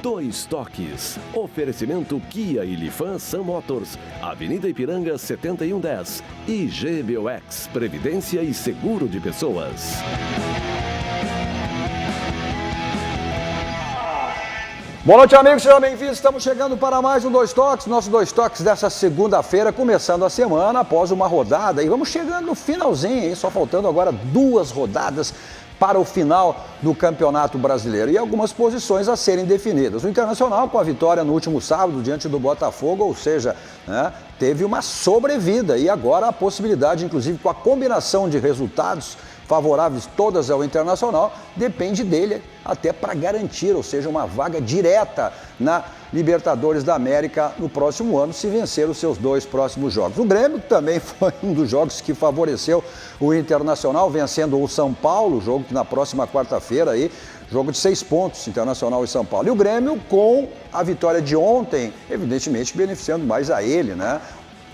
Dois Toques. Oferecimento Kia e Lifan Sun Motors, Avenida Ipiranga 7110. E GBOX, Previdência e Seguro de Pessoas. Boa noite, amigos, sejam bem-vindos. Estamos chegando para mais um Dois Toques, nosso Dois Toques dessa segunda-feira, começando a semana após uma rodada. E vamos chegando no finalzinho, hein? Só faltando agora 2 rodadas para o final do Campeonato Brasileiro e algumas posições a serem definidas. O Internacional, com a vitória no último sábado diante do Botafogo, ou seja, né, teve uma sobrevida e agora a possibilidade, inclusive com a combinação de resultados favoráveis todas ao Internacional, depende dele até para garantir, ou seja, uma vaga direta na Libertadores da América no próximo ano, se vencer os seus 2 próximos jogos. O Grêmio também foi um dos jogos que favoreceu o Internacional, vencendo o São Paulo, jogo que na próxima quarta-feira aí, jogo de 6 pontos, Internacional e São Paulo. E o Grêmio, com a vitória de ontem, evidentemente beneficiando mais a ele, né?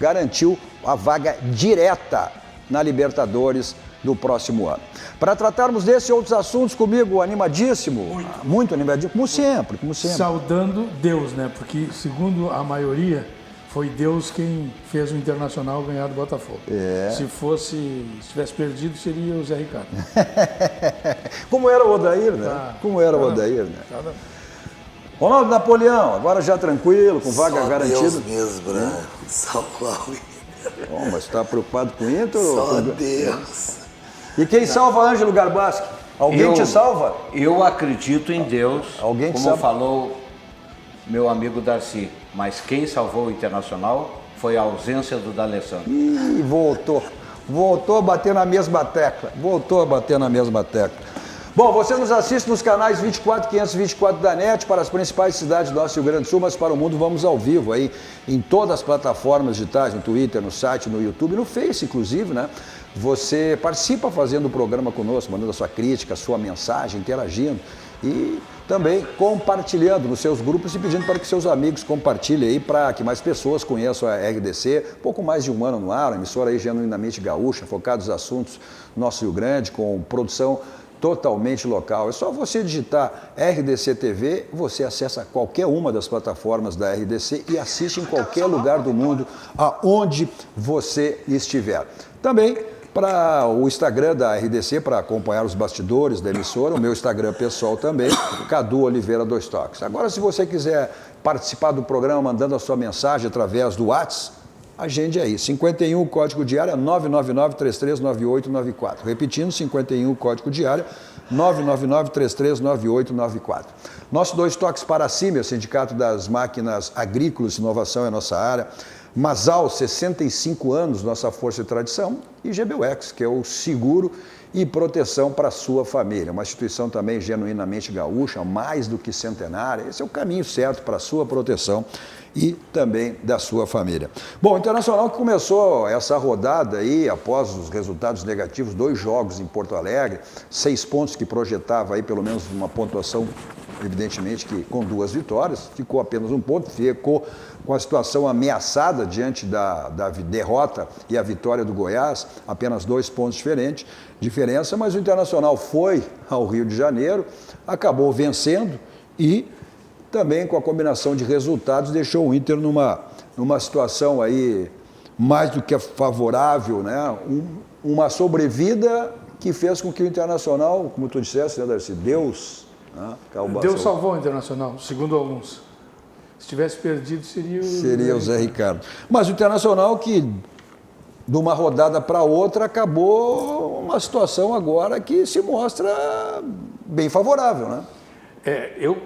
Garantiu a vaga direta na Libertadores do próximo ano. Para tratarmos desses e outros assuntos comigo, animadíssimo, muito animadíssimo, como sempre. Saudando Deus, né? Porque, segundo a maioria, foi Deus quem fez o Internacional ganhar do Botafogo. Se tivesse perdido, seria o Zé Ricardo. Como era o Odair, né? Ronaldo Napoleão, agora já tranquilo, com vaga garantida. Deus mesmo, né? Salvar o Inter. Bom, mas está preocupado com o Inter? Só Deus. E quem salva Ângelo Garbaschi? Alguém te salva? Eu acredito em Deus, Alguém te como salva? falou meu amigo Darcy. Mas quem salvou o Internacional foi a ausência do D'Alessandro. Ih, voltou a bater na mesma tecla. Bom, você nos assiste nos canais 24 e 524 da NET para as principais cidades do nosso Rio Grande do Sul, mas para o mundo vamos ao vivo aí em todas as plataformas digitais, no Twitter, no site, no YouTube, no Face, inclusive, né? Você participa fazendo o programa conosco, mandando a sua crítica, a sua mensagem, interagindo e também compartilhando nos seus grupos e pedindo para que seus amigos compartilhem aí para que mais pessoas conheçam a RDC. Pouco mais de um ano no ar, uma emissora aí genuinamente gaúcha, focada nos assuntos do nosso Rio Grande, com produção totalmente local. É só você digitar RDC TV, você acessa qualquer uma das plataformas da RDC e assiste em qualquer lugar do mundo, aonde você estiver. Também para o Instagram da RDC, para acompanhar os bastidores da emissora, o meu Instagram pessoal também, Cadu Oliveira Dois Toques. Agora, se você quiser participar do programa mandando a sua mensagem através do WhatsApp, agende aí, 51, código de área 999-339894. Repetindo, 51, código de área 999-339894. Nosso Dois Toques para a CIMER, Sindicato das Máquinas Agrícolas, Inovação é nossa área. Masal, 65 anos, nossa força e tradição. E GBOX, que é o seguro e proteção para a sua família. Uma instituição também genuinamente gaúcha, mais do que centenária. Esse é o caminho certo para a sua proteção e também da sua família. Bom, o Internacional que começou essa rodada aí, após os resultados negativos, 2 jogos em Porto Alegre, 6 pontos que projetava aí pelo menos uma pontuação, evidentemente que com 2 vitórias, ficou apenas 1 ponto, ficou com a situação ameaçada diante da derrota e a vitória do Goiás, apenas 2 pontos diferença, mas o Internacional foi ao Rio de Janeiro, acabou vencendo e também com a combinação de resultados deixou o Inter numa situação aí mais do que favorável, né? Uma sobrevida que fez com que o Internacional, como tu disseste, né, Darcy, Deus salvou o Internacional, segundo alguns. Se tivesse perdido, seria o Zé Ricardo. Mas o Internacional que, de uma rodada para outra, acabou uma situação agora que se mostra bem favorável, né?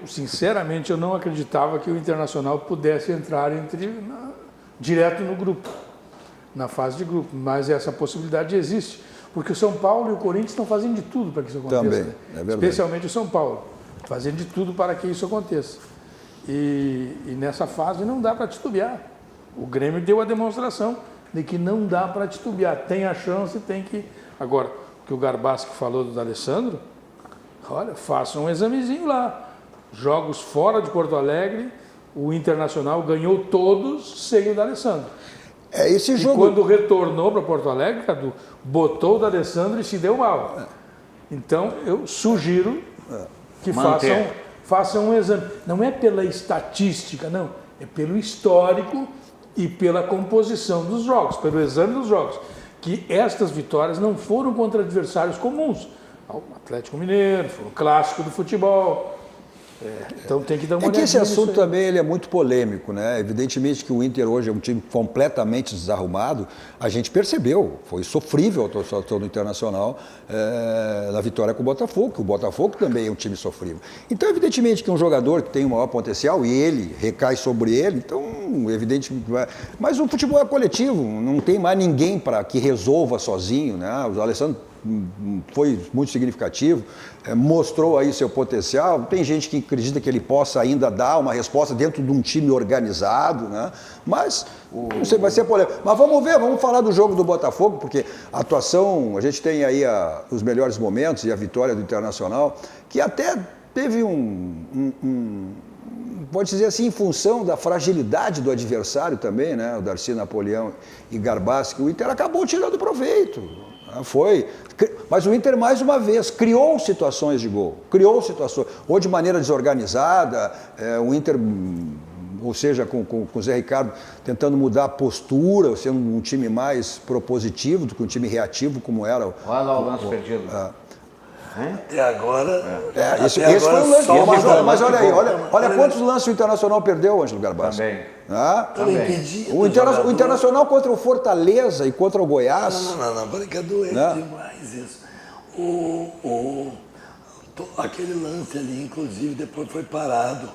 Sinceramente, eu não acreditava que o Internacional pudesse entrar direto no grupo, na fase de grupo, mas essa possibilidade existe, porque o São Paulo e o Corinthians estão fazendo de tudo para que isso aconteça. Também, né? é verdade. Especialmente o São Paulo, fazendo de tudo para que isso aconteça. E nessa fase não dá para titubear. O Grêmio deu a demonstração de que não dá para titubear, tem a chance, tem que... Agora, o que o Garbaschi falou do D'Alessandro, olha, faça um examezinho lá. Jogos fora de Porto Alegre, o Internacional ganhou todos sem o D'Alessandro. Esse jogo... E quando retornou para Porto Alegre, Cadu, botou o D'Alessandro e se deu mal. Então, eu sugiro que faça um exame. Não é pela estatística, não. É pelo histórico e pela composição dos jogos, pelo exame dos jogos. Que estas vitórias não foram contra adversários comuns. O Atlético Mineiro, foi o clássico do futebol. Então tem que dar uma olhadinha. É que esse assunto nisso aí. também ele é muito polêmico, né? Evidentemente que o Inter hoje é um time completamente desarrumado. A gente percebeu, foi sofrível a atuação do Internacional na vitória com o Botafogo, que o Botafogo também é um time sofrível. Então, evidentemente que um jogador que tem um maior potencial e ele recai sobre ele, então, evidentemente. Mas o futebol é coletivo, não tem mais ninguém para que resolva sozinho, né? O Alessandro foi muito significativo, mostrou aí seu potencial. Tem gente que acredita que ele possa ainda dar uma resposta dentro de um time organizado, né? Mas não sei, vai ser polêmico. Mas vamos ver, vamos falar do jogo do Botafogo, porque a atuação, a gente tem aí os melhores momentos e a vitória do Internacional, que até teve pode dizer assim, em função da fragilidade do adversário também, né? O Darcy, Napoleão e Garbassi, que o Inter acabou tirando proveito. Mas o Inter, mais uma vez, criou situações de gol, ou de maneira desorganizada, o Inter, ou seja, com o Zé Ricardo tentando mudar a postura, sendo um time mais propositivo do que um time reativo, como era. Olha lá o lance perdido. Até agora. Esse foi um lance. Mas olha aí, olha quantos lances o Internacional perdeu, Ângelo Garbassi. Também. O Internacional contra o Fortaleza e contra o Goiás. Não, que é doente demais isso. Aquele lance ali, inclusive, depois foi parado.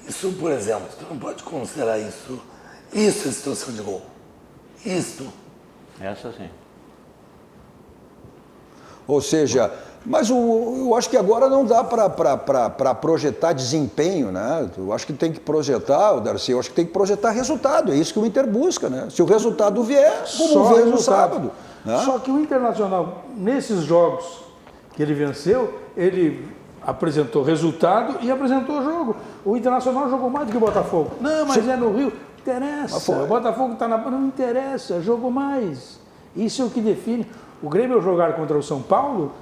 Isso, por exemplo, tu não pode considerar isso. Isso é situação de gol. Isto. Essa sim. Ou seja, mas eu acho que agora não dá para projetar desempenho, né? Eu acho que tem que projetar, o Darcy, eu acho que tem que projetar resultado. É isso que o Inter busca, né? Se o resultado vier, como veio no sábado. Né? Só que o Internacional, nesses jogos que ele venceu, ele apresentou resultado e apresentou o jogo. O Internacional jogou mais do que o Botafogo. Não, mas é no Rio. Interessa. O Botafogo está na... Não interessa, jogou mais. Isso é o que define. O Grêmio, ao jogar contra o São Paulo,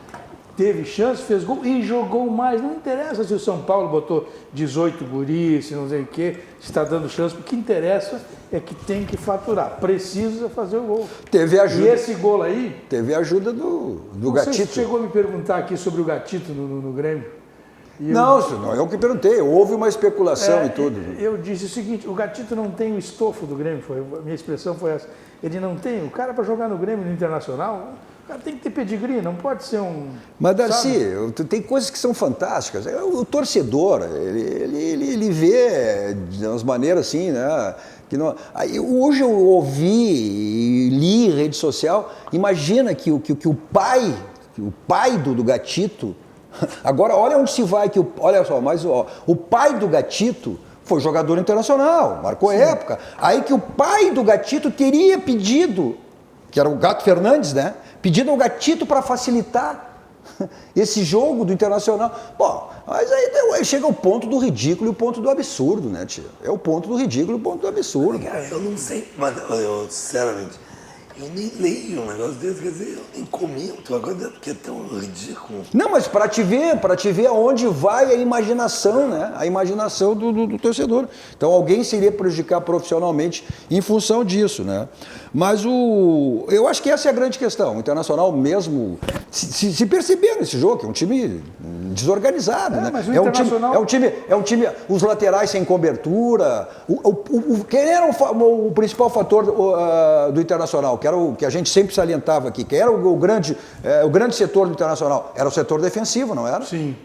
teve chance, fez gol e jogou mais. Não interessa se o São Paulo botou 18 guris, se não sei o quê, se está dando chance. O que interessa é que tem que faturar. Precisa fazer o gol. Teve ajuda. E esse gol aí... Teve ajuda do Gatito. Você chegou a me perguntar aqui sobre o Gatito no Grêmio? Não é eu que perguntei. Houve uma especulação e tudo. Eu disse o seguinte, o Gatito não tem o estofo do Grêmio. A minha expressão foi essa. Ele não tem. O cara para jogar no Grêmio, no Internacional... O cara tem que ter pedigree, não pode ser um... Mas, Darcy, tem coisas que são fantásticas. O torcedor, ele vê de umas maneiras assim, né? Que não... Hoje eu ouvi e li em rede social, imagina que o pai do Gatito... Agora, olha onde se vai, olha só, mas o pai do Gatito foi jogador internacional, marcou época. Aí que o pai do Gatito teria pedido, que era o Gato Fernandes, né? Pedindo ao Gatito para facilitar esse jogo do Internacional. Bom, mas aí chega o ponto do ridículo e o ponto do absurdo, né, tia? É o ponto do ridículo e o ponto do absurdo. Cara, eu não sei, mas eu, sinceramente, eu nem leio um negócio desse, quer dizer, eu nem comento, agora porque é tão ridículo. Não, mas para te ver aonde vai a imaginação, né? A imaginação do torcedor. Então alguém se iria prejudicar profissionalmente em função disso, né? Mas eu acho que essa é a grande questão. O Internacional mesmo se perceber nesse jogo, que é um time desorganizado, né? Mas o Internacional... É um time, os laterais sem cobertura. Quem era o principal fator do Internacional? Que era o que a gente sempre salientava aqui, que era o grande setor do Internacional. Era o setor defensivo, não era? Sim.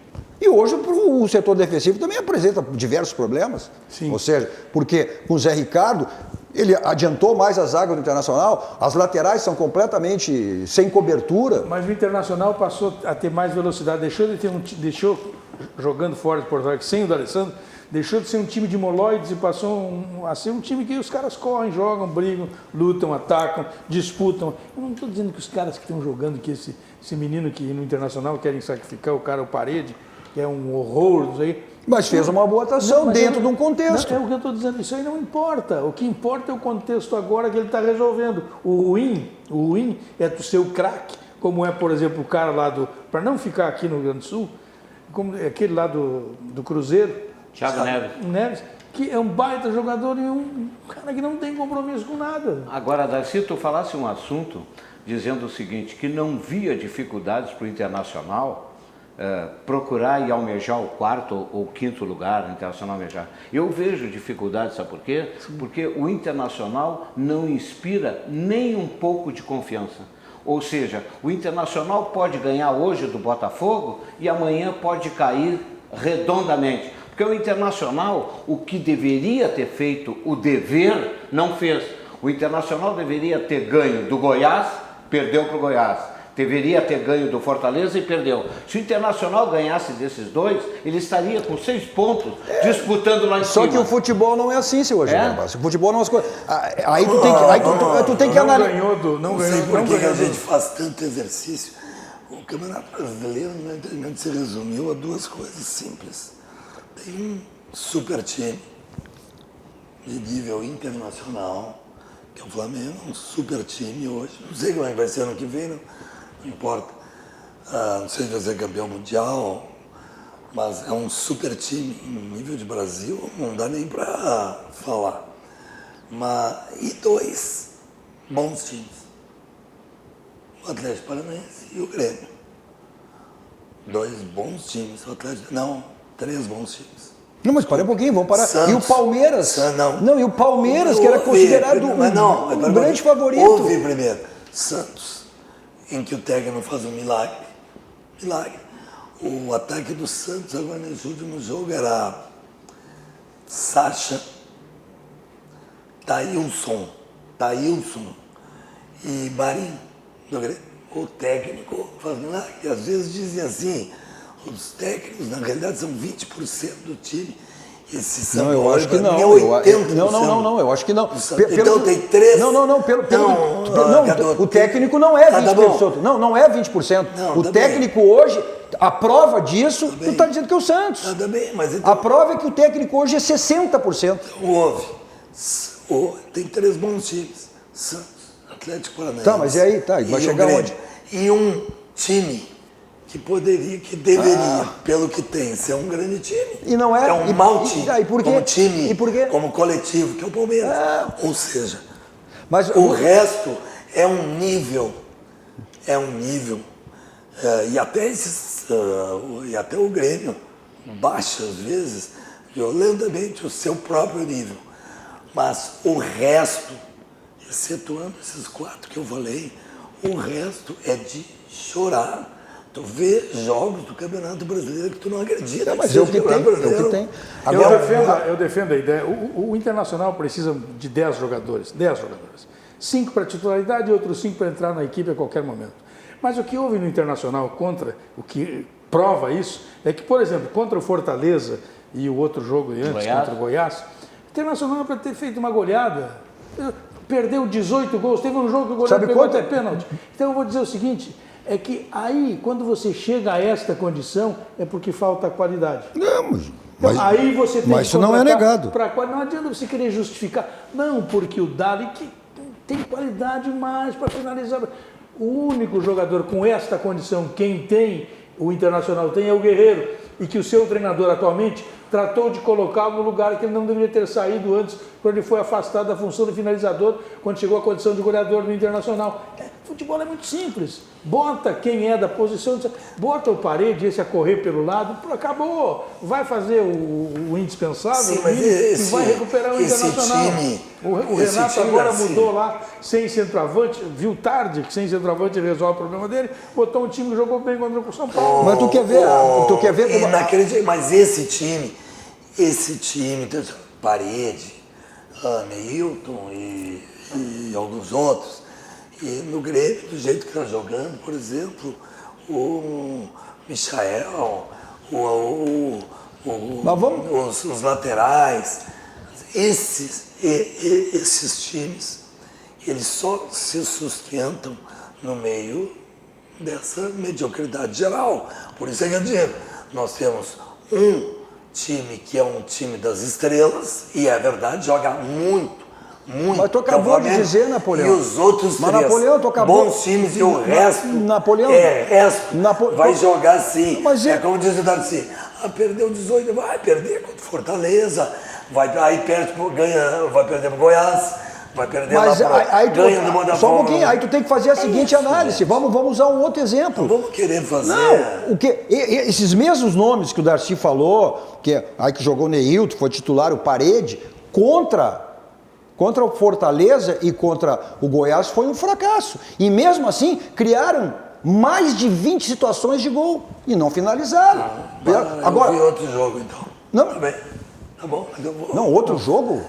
E hoje o setor defensivo também apresenta diversos problemas. Sim. Ou seja, porque com o Zé Ricardo, ele adiantou mais a zaga do Internacional, as laterais são completamente sem cobertura. Mas o Internacional passou a ter mais velocidade, deixou jogando fora de Porto Alegre, sem o D'Alessandro, deixou de ser um time de moloides e passou a ser um time que os caras correm, jogam, brigam, lutam, atacam, disputam. Eu não estou dizendo que os caras que estão jogando, que esse menino que no Internacional querem sacrificar o cara, o Parede, que é um horror, não sei. Mas fez uma boa atuação dentro de um contexto. Não, é o que eu estou dizendo, isso aí não importa. O que importa é o contexto agora que ele está resolvendo. O ruim é do seu craque, como é, por exemplo, o cara lá para não ficar aqui no Rio Grande do Sul, aquele lá do Cruzeiro, Thiago Neves, que é um baita jogador e um cara que não tem compromisso com nada. Agora, Darcy, tu falasse um assunto dizendo o seguinte, que não via dificuldades para o Internacional procurar e almejar o 4º ou 5º lugar, o Internacional almejar. Eu vejo dificuldades, sabe por quê? Sim. Porque o Internacional não inspira nem um pouco de confiança. Ou seja, o Internacional pode ganhar hoje do Botafogo e amanhã pode cair redondamente. Porque o Internacional, o que deveria ter feito o dever, não fez. O Internacional deveria ter ganho do Goiás, perdeu para o Goiás. Deveria ter ganho do Fortaleza e perdeu. Se o Internacional ganhasse desses dois, ele estaria com 6 pontos disputando lá em cima. Só que o futebol não é assim, seu Rogério. O futebol não é as coisas. Aí tu tem que analisar. Não sei por que a gente faz tanto exercício. O Campeonato Brasileiro, no meu entendimento, se resumiu a 2 coisas simples. Tem um super time de nível internacional, que é o Flamengo, um super time hoje. Não sei como é que vai ser ano que vem, não importa. Não sei se vai ser campeão mundial, mas é um super time no nível de Brasil, não dá nem para falar. E 2 bons times. O Atlético Paranaense e o Grêmio. 2 bons times. O Atlético, 3 bons times. Não, mas para um pouquinho, vamos parar. Santos, e o Palmeiras? Não, e o Palmeiras, que era considerado um grande favorito. Houve primeiro Santos, em que o técnico faz um milagre. O ataque do Santos agora nesse último jogo era Sacha, Thailson e Marinho. O técnico faz milagre. E às vezes dizem assim, os técnicos na realidade são 20% do time. Esses são, eu acho que não. 80%. Não, eu acho que não. Então tem 3. O técnico não é 20%. Não é 20%. O técnico hoje, a prova disso, tu está dizendo que é o Santos. Tá bem, mas então, a prova é que o técnico hoje é 60%. Tem 3 bons times. Santos, Atlético Paranaense. Tá, mas e aí? Vai chegar onde? E um time que deveria, pelo que tem, ser um grande time. E não é. É um mau time. E por quê? Como time, e por quê? como coletivo, que é o Palmeiras. Ou seja, mas o resto é um nível. E até o Grêmio baixa, às vezes, violentamente o seu próprio nível. Mas o resto, excetuando esses 4 que eu falei, o resto é de chorar. Tu vê jogos do Campeonato Brasileiro que tu não acredita. Mas é o que tem. Eu defendo a ideia. O Internacional precisa de 10 jogadores. 5 para titularidade e outros 5 para entrar na equipe a qualquer momento. Mas o que houve no Internacional o que prova isso, é que, por exemplo, contra o Fortaleza e o outro jogo antes, contra o Goiás, o Internacional, para ter feito uma goleada, perdeu 18 gols. Teve um jogo que o goleiro pegou até pênalti. Então eu vou dizer o seguinte, é que aí, quando você chega a esta condição, é porque falta qualidade. Mas aí você tem isso não é negado. Não adianta você querer justificar. Não, porque o Dali que tem qualidade mais para finalizar. O único jogador com esta condição, quem tem, o Internacional tem, é o Guerreiro. E que o seu treinador atualmente tratou de colocá-lo no lugar que ele não deveria ter saído antes, quando ele foi afastado da função de finalizador, quando chegou à condição de goleador no Internacional. Futebol é muito simples. Bota quem é da posição, bota o Parede, esse a correr pelo lado, acabou. Vai fazer o indispensável. Sim, e vai recuperar o Internacional. O Renato agora mudou lá, sem centroavante, viu tarde que sem centroavante resolve o problema dele, botou um time que jogou bem contra o São Paulo. Mas tu quer ver como... Inacreditável, mas esse time, Parede, Neilton e alguns outros, e no Grêmio, do jeito que está jogando, por exemplo, o Michael, os laterais, esses times, eles só se sustentam no meio dessa mediocridade geral. Por isso é que eu digo, nós temos um time que é um time das estrelas, e é verdade, joga muito muito. Mas tu acabou de dizer, Napoleão. E os outros mas, três Napoleão, tu acabou... bons times e o resto, Napoleão, vai jogar sim. Mas é como diz o Darcy, perdeu 18, vai perder contra o Fortaleza, aí perde, ganha, vai perder pro Goiás, vai perder mas ganha do Botafogo. Só um pouquinho, aí tu tem que fazer a seguinte análise, vamos usar um outro exemplo. Não vamos querer fazer... Não, esses mesmos nomes que o Darcy falou, que jogou o Neilton, foi titular, o Parede, contra o Fortaleza e contra o Goiás foi um fracasso. E mesmo assim, criaram mais de 20 situações de gol e não finalizaram. Agora, eu vi outro jogo, então. Não. Tá bem. Tá bom, mas eu vou... Não, outro jogo?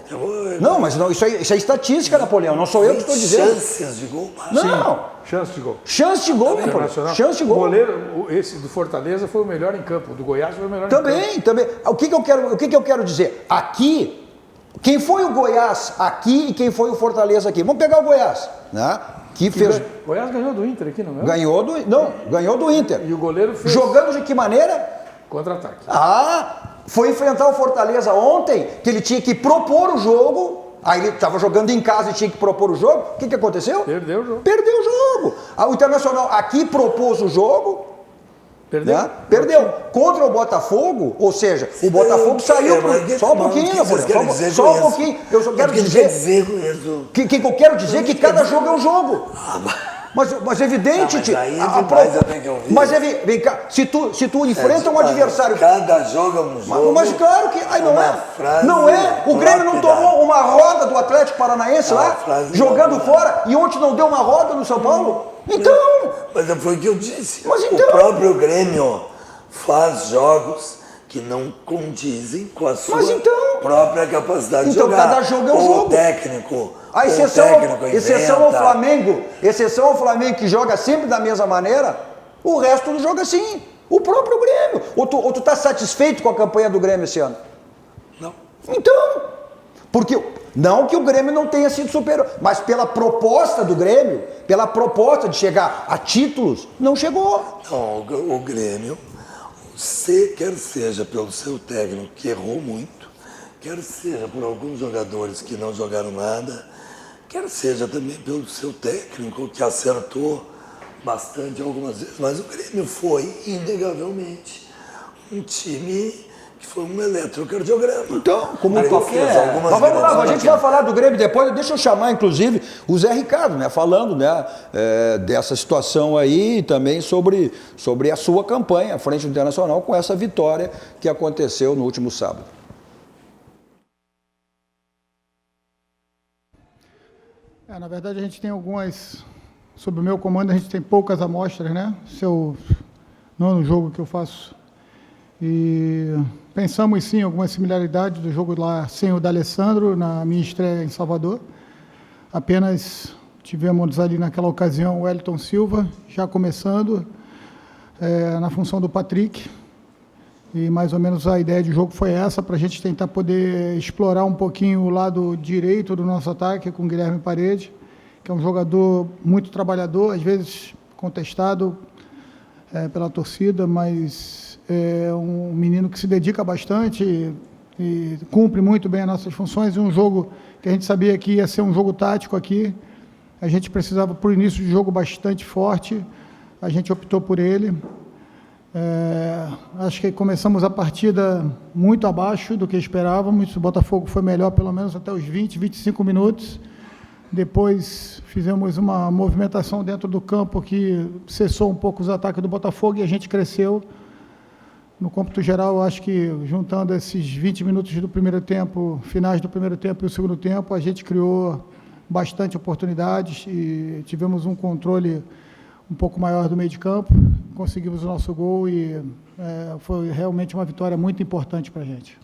Não, mas não, isso é estatística, Napoleão, não sou eu que estou dizendo. Chances de gol? Não. Chance de gol. Chance de gol, Napoleão. Chance de gol. O goleiro, esse do Fortaleza, foi o melhor em campo. O do Goiás foi o melhor em campo. Também. O que eu quero dizer? Aqui... Quem foi o Goiás aqui e quem foi o Fortaleza aqui? Vamos pegar o Goiás, né? Que fez... O Goiás ganhou do Inter aqui, não é? Ganhou do Inter. E o goleiro fez... Jogando de que maneira? Contra-ataque. Foi enfrentar o Fortaleza ontem, que ele tinha que propor o jogo, aí ele estava jogando em casa e tinha que propor o jogo. O que aconteceu? Perdeu o jogo. Perdeu o jogo. O Internacional aqui propôs o jogo... Perdeu? Né? Perdeu. Contra o Botafogo, ou seja, o Botafogo saiu... Só um pouquinho, só um pouquinho. Eu só quero dizer... Que eu quero dizer que cada jogo é um jogo. Mas evidente... Mas vem cá, se tu enfrenta um adversário... Cada jogo é um jogo. Mas claro que... Não é? O Grêmio não tomou uma roda do Atlético Paranaense lá, jogando fora, e ontem não deu uma roda no São Paulo? Então... Mas foi o que eu disse. Mas então... O próprio Grêmio faz jogos que não condizem com a sua própria capacidade de jogar. Então cada jogo é um jogo. O técnico... A exceção ao Flamengo que joga sempre da mesma maneira, o resto não joga assim. O próprio Grêmio. Ou tu tá satisfeito com a campanha do Grêmio esse ano? Não. Então, porque não que o Grêmio não tenha sido superior, mas pela proposta do Grêmio, pela proposta de chegar a títulos, não chegou. Não, o Grêmio, quer seja pelo seu técnico que errou muito, quer seja por alguns jogadores que não jogaram nada, quer seja também pelo seu técnico que acertou bastante algumas vezes, mas o Grêmio foi, inegavelmente, um time que foi um eletrocardiograma. Então, como qualquer... Mas vamos lá, a gente vai falar do Grêmio depois, deixa eu chamar, inclusive, o Zé Ricardo, né, falando, né, dessa situação aí e também sobre a sua campanha à frente do Internacional com essa vitória que aconteceu no último sábado. Na verdade, a gente tem sob o meu comando, a gente tem poucas amostras, né? Seu nono jogo que eu faço. E pensamos, sim, algumas similaridades do jogo lá sem o D'Alessandro, na minha estreia em Salvador. Apenas tivemos ali naquela ocasião o Wellington Silva, já começando, na função do Patrick. E mais ou menos a ideia de jogo foi essa, para a gente tentar poder explorar um pouquinho o lado direito do nosso ataque com o Guilherme Parede, que é um jogador muito trabalhador, às vezes contestado pela torcida, mas é um menino que se dedica bastante e cumpre muito bem as nossas funções. E um jogo que a gente sabia que ia ser um jogo tático aqui, a gente precisava, por início de jogo, bastante forte, a gente optou por ele. Acho que começamos a partida muito abaixo do que esperávamos. O Botafogo foi melhor pelo menos até os 20, 25 minutos. Depois fizemos uma movimentação dentro do campo que cessou um pouco os ataques do Botafogo e a gente cresceu. No cômputo geral, acho que juntando esses 20 minutos do primeiro tempo, finais do primeiro tempo e o segundo tempo, a gente criou bastante oportunidades e tivemos um controle um pouco maior do meio de campo, conseguimos o nosso gol e foi realmente uma vitória muito importante para a gente.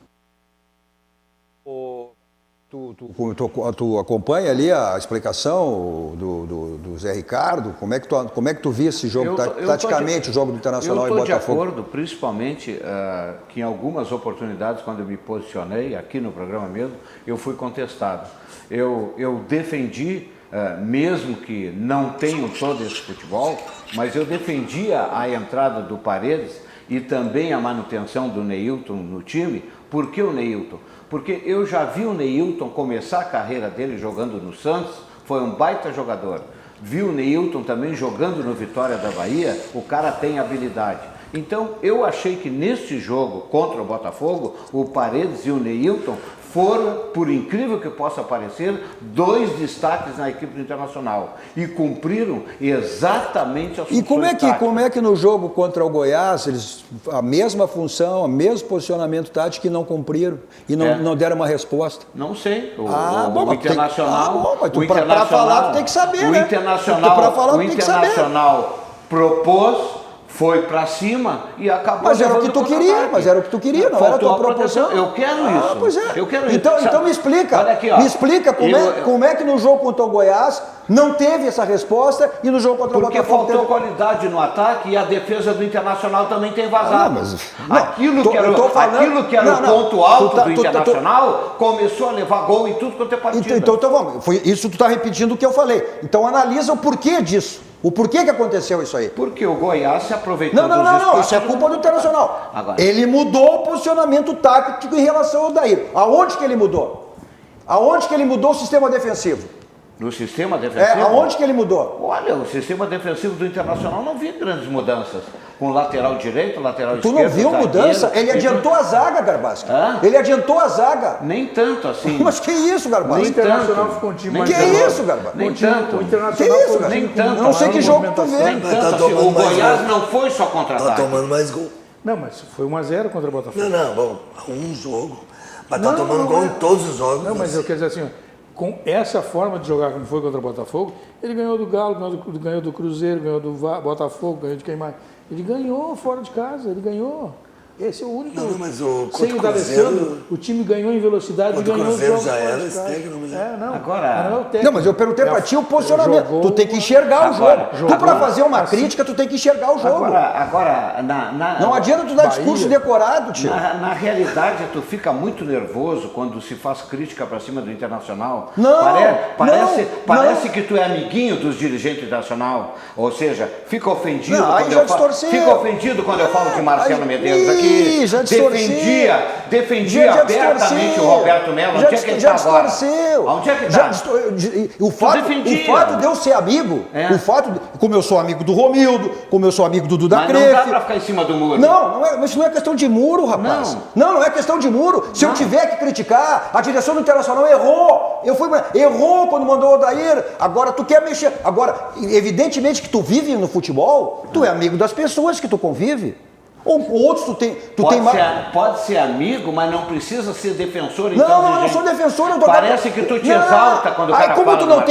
Tu acompanha ali a explicação do Zé Ricardo? Como é que tu via esse jogo, taticamente, o jogo do Internacional e Botafogo? Eu estou de acordo, principalmente que em algumas oportunidades, quando eu me posicionei aqui no programa mesmo, eu fui contestado. Eu defendi, mesmo que não tenham todo esse futebol, mas eu defendia a entrada do Paredes e também a manutenção do Neilton no time. Por que o Neilton? Porque eu já vi o Neilton começar a carreira dele jogando no Santos, foi um baita jogador. Vi o Neilton também jogando no Vitória da Bahia, o cara tem habilidade. Então eu achei que neste jogo contra o Botafogo, o Paredes e o Neilton foram, por incrível que possa parecer, 2 destaques na equipe do Internacional e cumpriram exatamente as funções E como é que no jogo contra o Goiás, eles, a mesma função, o mesmo posicionamento tático, que não cumpriram e não deram uma resposta? Não sei. O Internacional. Para falar, tu tem que saber, o né? Internacional, Internacional propôs. Foi pra cima e acabou. Mas era o que tu queria, não era a tua proposição. Eu quero isso. Pois é. Eu quero então, isso. Então me explica. Olha aqui, ó. Me explica como é que no jogo contra o Goiás não teve essa resposta e no jogo contra o Botafogo Porque faltou qualidade no ataque e a defesa do Internacional também tem vazado. Aquilo que era o ponto alto do Internacional começou a levar gol em tudo quanto é partida. Então vamos. Isso tu está repetindo o que eu falei. Então analisa o porquê disso. O porquê que aconteceu isso aí? Porque o Goiás se aproveitou Não, isso é culpa do Internacional. Agora. Ele mudou o posicionamento tático em relação ao Daír. Aonde que ele mudou? Aonde que ele mudou o sistema defensivo? No sistema defensivo? Aonde que ele mudou? Olha, o sistema defensivo do Internacional não vi grandes mudanças. Com lateral direito, lateral esquerdo. Tu não viu mudança? Ele adiantou a zaga, Garbaschi. Ele adiantou a zaga. Nem tanto assim. Mas que isso, Garbaschi? O Internacional ficou um time mais Que isso, Garbaschi? Nem tanto. O Internacional Que isso, foi um time nem tanto. Eu não sei que jogo tu vê. Nem tanto assim. O Goiás não foi só Tá contra-ataque. tomando mais gol. Não, mas foi 1-0 contra o Botafogo. Não, bom, um jogo. Mas tá tomando gol em todos os jogos. Não, mas eu quero dizer assim, ó, com essa forma de jogar como foi contra o Botafogo, ele ganhou do Galo, ganhou do Cruzeiro, ganhou do Botafogo, ganhou de quem mais? Ele ganhou fora de casa, ele ganhou. Esse é o único. Não, mas o sem o D'Alessandro, o time ganhou em velocidade e ganhou o Cruzeiro os jogos já fora era de esse casa. técnico, não me lembro. Agora. Não, mas eu perguntei pra ti o posicionamento. Tu tem que enxergar o jogo. Tu pra fazer uma crítica, tu tem que enxergar o jogo. Não adianta tu dar discurso decorado, tio. Na realidade, tu fica muito nervoso quando se faz crítica pra cima do Internacional. Não, Parece que tu é amiguinho dos dirigentes internacional. Ou seja, fica ofendido Fica ofendido quando eu falo de Marcelo Medeiros aqui. Já Defendia abertamente o Roberto Melo. Onde é que ele está agora? Onde é que está? O fato de eu ser amigo, como eu sou amigo do Romildo, como eu sou amigo do Duda Crefe. Não dá pra ficar em cima do muro. Mas não é questão de muro, rapaz. Não é questão de muro. Se eu tiver que criticar, a direção do Internacional errou. Errou quando mandou o Odair. Agora tu quer mexer. Agora, evidentemente que tu vive no futebol, tu é amigo das pessoas que tu convive. Ou outros pode ser amigo, mas não precisa ser defensor. Não, eu não sou defensor. Parece que tu te exalta quando o cara como fala. tu não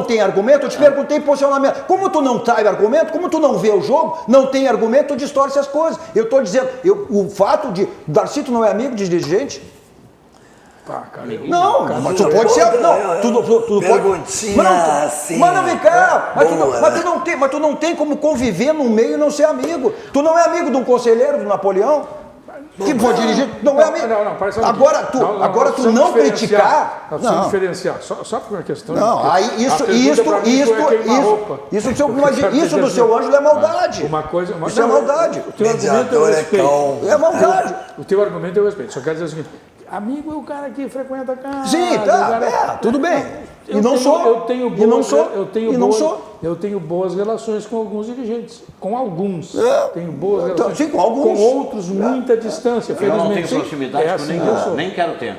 tem argumento, eu te perguntei posicionamento. Como tu não traz argumento, como tu não vê o jogo, não tem argumento, tu distorce as coisas. Eu estou dizendo, o fato de Darcy, tu não é amigo de dirigente? Não, mas tu pode ser. Tu perguntinha assim. Mas não vem cá. Mas tu não tem como conviver num meio e não ser amigo. Tu não é amigo de um conselheiro do Napoleão? Que foi dirigir. Não é amigo. Agora tu não criticar. Nós precisamos diferenciar. Só por uma questão. Não, aí isso do seu Ângelo é maldade. Isso é maldade. O teu argumento eu respeito. É maldade. O teu argumento eu respeito. Só quero dizer o seguinte. Amigo é o cara que frequenta a casa. Sim, tudo bem. Eu tenho boas relações com alguns dirigentes. Com alguns. Tenho boas relações. Sim, com alguns. Com outros, muita distância. Eu não tenho proximidade com nenhum. Nem quero ter.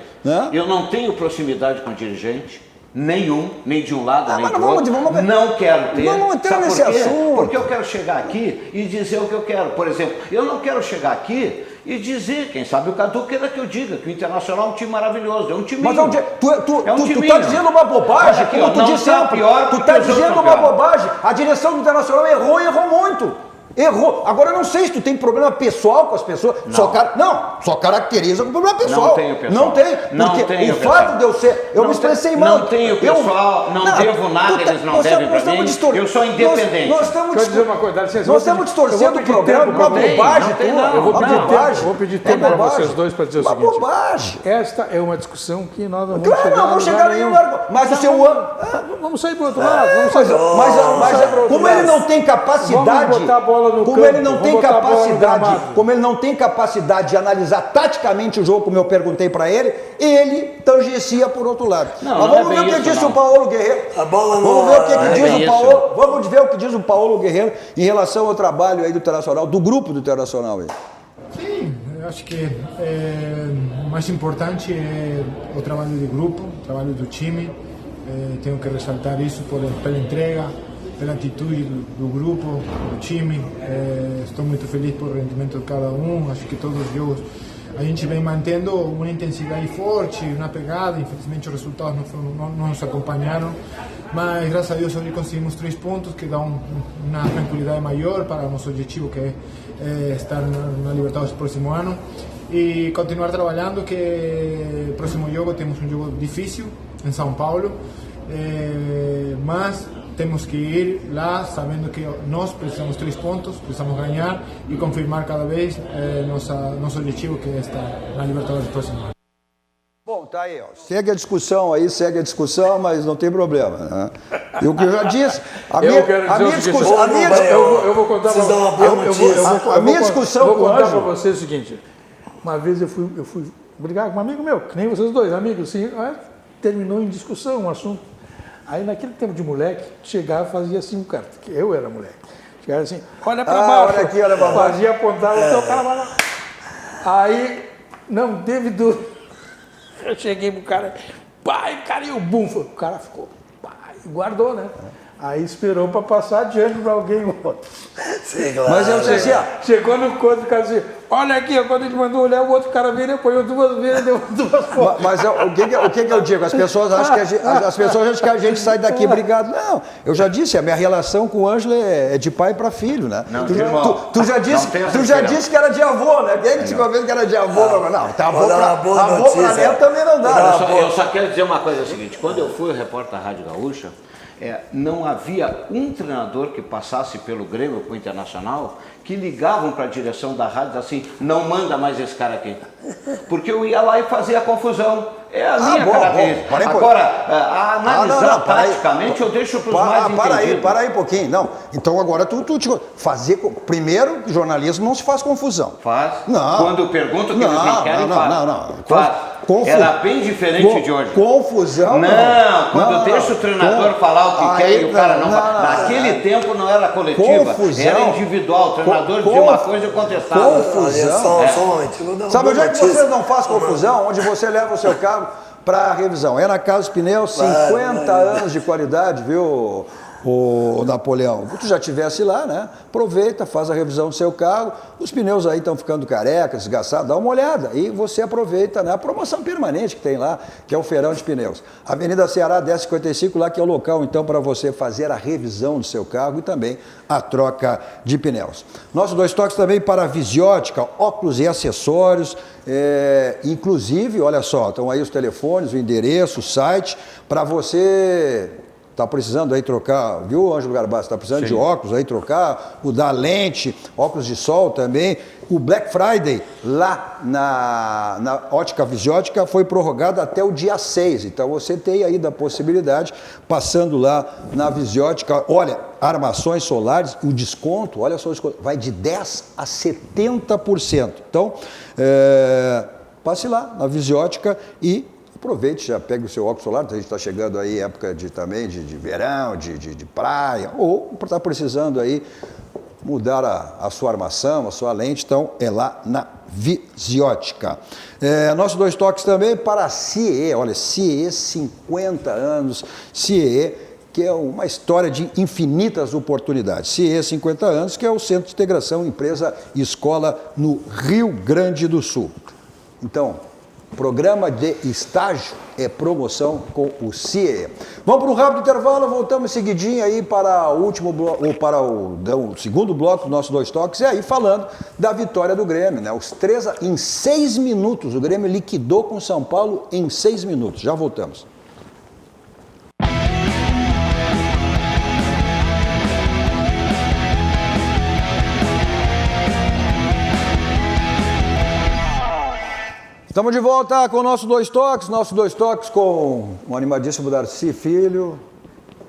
Eu não tenho proximidade com dirigente. Nenhum, nem de um lado, nem do outro. Não quero ter. Vamos entrar nesse assunto. Porque eu quero chegar aqui e dizer o que eu quero. Por exemplo, eu não quero chegar aqui e dizer, quem sabe o Cadu queira que eu diga, que o Internacional é um time maravilhoso, é um time. Mas tu tá dizendo uma bobagem, aqui, como tu disse sempre. Tu tá dizendo uma bobagem. A direção do Internacional errou muito. Errou. Agora eu não sei se tu tem problema pessoal com as pessoas. Só caracteriza com problema pessoal. Não tenho pessoal. Não tem. O fato de eu ser. Eu me expressei mal. Não tenho pessoal, não devo nada, eles não devem pra mim. Eu sou independente. Nós estamos distorcendo o programa com uma bobagem. Eu vou pedir tempo para vocês dois para dizer o seguinte. Uma bobagem. Esta é uma discussão que nós não vamos chegar. Claro, não vamos chegar nenhum. Mas o seu vamos sair para o outro lado. Mas como ele não tem capacidade. Vamos botar a bola bola no como campo, ele não vamos tem botar a bola no capacidade, gramado. como ele não tem capacidade de analisar taticamente o jogo, como eu perguntei para ele tangencia por outro lado. Não, Mas não é vamos ver bem o que isso, disse não. o Paulo Guerreiro. A bola não Vamos ver o que, não que é diz bem o isso. Paulo. Vamos ver o que diz o Paulo Guerreiro em relação ao trabalho aí do Internacional, do grupo do Internacional aí. Sim, eu acho que o mais importante é o trabalho de grupo, o trabalho do time. Tenho que ressaltar isso pela entrega, pela atitude do grupo, do time. Estou muito feliz pelo rendimento de cada um. Acho que todos os jogos a gente vem mantendo uma intensidade forte, uma pegada. Infelizmente os resultados não nos acompanharam, mas graças a Deus hoje conseguimos 3 pontos que dão uma tranquilidade maior para o nosso objetivo, que é estar na Libertadores no próximo ano e continuar trabalhando, que próximo jogo temos um jogo difícil em São Paulo, mas temos que ir lá sabendo que nós precisamos 3 pontos, precisamos ganhar e confirmar cada vez nosso objetivo, que é estar na Libertadores no próximo ano. Bom, tá aí, ó. Segue a discussão, mas não tem problema, né? E o que eu já disse, eu vou contar Vocês dão uma boa notícia. A minha discussão vou com o contar para Ângelo. vocês o seguinte. Uma vez eu fui brigar com um amigo meu, que nem vocês dois, amigos, assim, terminou em discussão um assunto. Aí naquele tempo de moleque, chegava e fazia assim, cara, que eu era moleque. Chegava assim, olha para baixo. Olha aqui, olha pra baixo. Fazia, apontava, o teu cara vai lá. Aí, não teve dúvida. Eu cheguei pro cara, pai, cara, e o bum, o cara ficou, pai, guardou, né? Aí esperou para passar adiante para alguém outro. Sim, claro. Mas eu sei assim, ó. Chegou no conto, o cara disse, olha aqui, quando ele mandou olhar, o outro cara veio, apoiou 2 vezes, deu 2 fotos. Mas o que eu digo? As pessoas acham que a gente sai daqui brigado. Não, eu já disse, a minha relação com o Ângelo é de pai para filho, né? Não, Tu já disse que era de avô, né? Quem é que te convence que era de avô? Não, tá avô pra neto também não dá. Eu só quero dizer uma coisa, seguinte, quando eu fui repórter da Rádio Gaúcha, não havia um treinador que passasse pelo Grêmio, para o Internacional, que ligavam para a direção da rádio assim, não manda mais esse cara aqui. Porque eu ia lá e fazia confusão. É a minha característica. Agora, analisar taticamente, eu deixo para os mais entendidos. Para aí um pouquinho. Não, então agora fazer... Primeiro, jornalismo não se faz confusão. Faz. Não. Quando pergunto que eles não querem, faz. Era bem diferente de hoje. Confusão? Não, quando deixa o treinador falar o que quer e o cara não faz. Naquele tempo não era coletiva, era individual. O treinador dizia uma coisa e eu contestava. Confusão. Só um momento, eu vou dar uma Sabe onde boa é que notícia. vocês não fazem confusão? Onde você leva o seu carro para a revisão. É na Casa Pneus, 50 anos de qualidade, viu, o Napoleão? Se tu já estivesse lá, né? Aproveita, faz a revisão do seu carro. Os pneus aí estão ficando carecas, desgastados, dá uma olhada. E você aproveita, né? A promoção permanente que tem lá, que é o feirão de pneus. Avenida Ceará, 1055, lá que é o local, então, para você fazer a revisão do seu carro e também a troca de pneus. Nossos 2 toques também para a Visiótica, óculos e acessórios. Inclusive, olha só, estão aí os telefones, o endereço, o site, para você... Está precisando aí trocar, viu, Ângelo Garbassi? Está precisando de óculos aí, trocar, mudar lente, óculos de sol também. O Black Friday lá na Ótica Visiótica foi prorrogado até o dia 6. Então você tem aí da possibilidade, passando lá na Visiótica, olha, armações solares, o desconto, olha só o desconto, vai de 10% a 70%. Então, passe lá na Visiótica e aproveite, já pegue o seu óculos solar, a gente está chegando aí época de verão, de praia, ou está precisando aí mudar a sua armação, a sua lente, então é lá na Visiótica. Nossos 2 toques também para a CIE, olha, CIE 50 anos, CIE, que é uma história de infinitas oportunidades. CIE 50 anos, que é o Centro de Integração Empresa e Escola no Rio Grande do Sul. Então, programa de estágio é promoção com o CIE. Vamos para um rápido intervalo, voltamos seguidinho aí para o último bloco, ou para o segundo bloco dos nossos 2 toques, e aí falando da vitória do Grêmio, né? Em 6 minutos, o Grêmio liquidou com o São Paulo em 6 minutos. Já voltamos. Estamos de volta com o nosso 2 toques, com o animadíssimo Darcy Filho,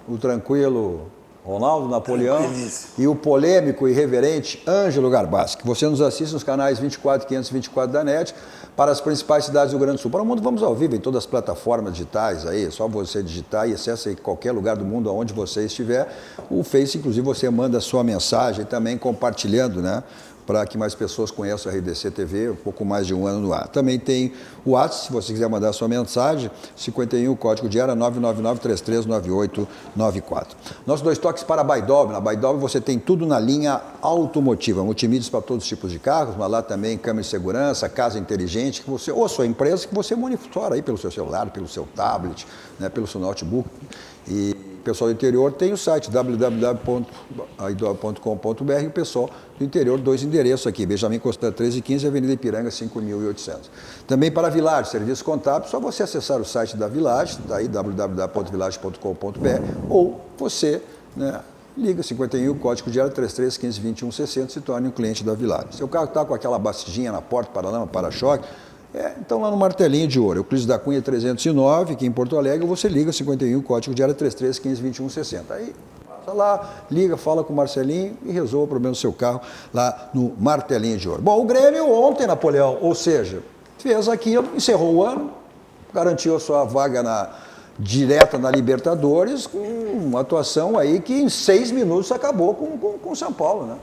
o tranquilo Ronaldo Napoleão Tranquilíssimo. e o polêmico e irreverente Ângelo Garbassi, que você nos assiste nos canais 24 e 524 da NET para as principais cidades do Rio Grande do Sul. Para o mundo, vamos ao vivo em todas as plataformas digitais aí, é só você digitar e acessa em qualquer lugar do mundo onde você estiver. O Face, inclusive, você manda a sua mensagem também compartilhando, né? Para que mais pessoas conheçam a RDC TV, um pouco mais de um ano no ar. Também tem o WhatsApp, se você quiser mandar a sua mensagem, 51, código de área 999-339894. Nossos 2 toques para a Baidove. Na Baidove você tem tudo na linha automotiva, multimídias para todos os tipos de carros, mas lá também câmera de segurança, casa inteligente, que você, ou a sua empresa, que você monitora aí pelo seu celular, pelo seu tablet, né, pelo seu notebook. E o pessoal do interior tem o site www.aidove.com.br e o pessoal do interior, 2 endereços aqui, Benjamin Constant 1315 e Avenida Ipiranga 5800. Também para a Village, serviço contábil, só você acessar o site da Village, daí www.village.com.br ou você, né, liga 51, código de área 33 15 21 60, se torne um cliente da Village. Seu carro está com aquela bastidinha na porta, para-lama, para-choque, então lá no Martelinho de Ouro, Euclides da Cunha 309, aqui em Porto Alegre, você liga 51, código de área 33 15 21 60. Aí passa lá, liga, fala com o Marcelinho e resolve o problema do seu carro lá no Martelinho de Ouro. Bom, o Grêmio ontem, Napoleão, ou seja, fez aquilo, encerrou o ano, garantiu a sua vaga direta na Libertadores, com uma atuação aí que em 6 minutos acabou com o São Paulo, né?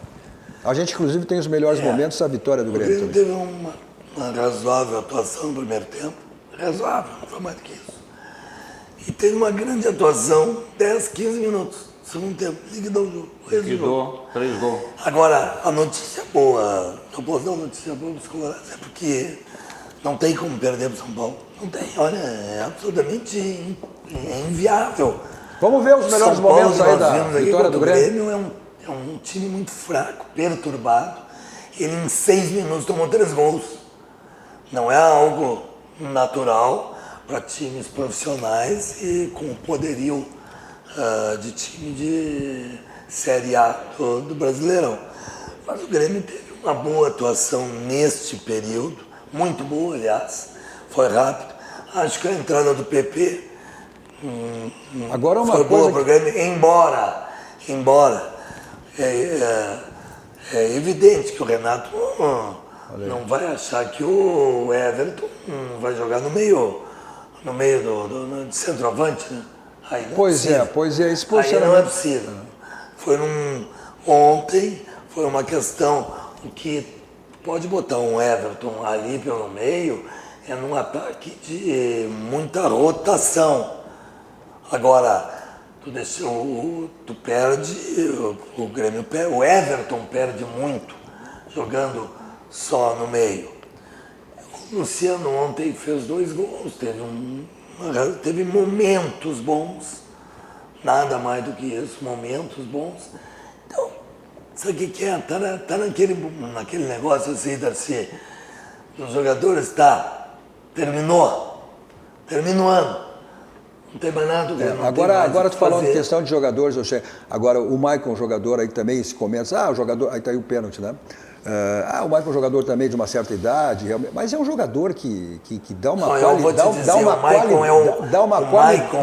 A gente, inclusive, tem os melhores momentos da vitória do Grêmio. O Grêmio teve uma razoável atuação no primeiro tempo, razoável, não foi mais do que isso. E teve uma grande atuação, 10, 15 minutos, segundo tempo, liquidou o jogo. Liquidou, 3 gols. Agora, a notícia boa, eu posso dar uma notícia boa para os colorados, é porque não tem como perder para o São Paulo. Não tem, olha, é absolutamente inviável. Vamos ver os melhores momentos aí da vitória do Grêmio. O Grêmio é um time muito fraco, perturbado. Ele em 6 minutos tomou 3 gols. Não é algo natural para times profissionais e com poderio de time de Série A do Brasileirão. Mas o Grêmio teve uma boa atuação neste período, muito boa, aliás, foi rápido. Acho que a entrada do PP agora uma foi boa coisa para o Grêmio, embora é evidente que o Renato não vai achar que o Everton vai jogar no meio do centroavante, né? Aí Pois é, esse aí não é possível. Ontem foi uma questão que pode botar um Everton ali pelo meio, é num ataque de muita rotação. Agora, tu perde, o Grêmio perde, o Everton perde muito jogando só no meio. O Luciano ontem fez 2 gols, teve momentos bons, nada mais do que isso, momentos bons. Então, sabe o que é? Tá naquele negócio assim, Darcy, os jogadores, terminou o ano. Não tem mais nada. Agora tu falando de questão de jogadores, agora o Maicon, um jogador aí também se começa, o jogador, aí tá aí o pênalti, né? O Maicon é um jogador também de uma certa idade, mas é um jogador que dá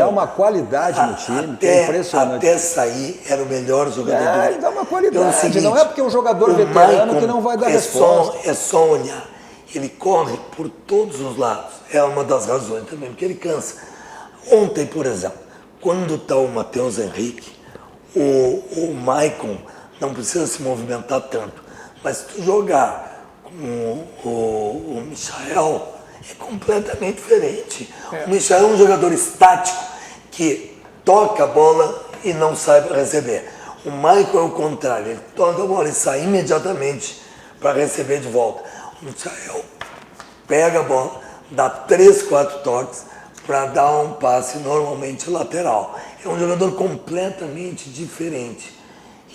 uma qualidade no time, que é impressionante. Até sair era o melhor jogador do ele dá uma qualidade, seguinte, não é porque é um jogador veterano que não vai dar resposta. É só olhar, ele corre por todos os lados, é uma das razões também, porque ele cansa. Ontem, por exemplo, quando está o Matheus Henrique, o Maicon não precisa se movimentar tanto, mas se tu jogar com o Michael, é completamente diferente. O Michael é um jogador estático que toca a bola e não sai para receber. O Maicon é o contrário, ele toca a bola e sai imediatamente para receber de volta. O Michael pega a bola, dá 3, 4 toques, para dar um passe normalmente lateral. É um jogador completamente diferente.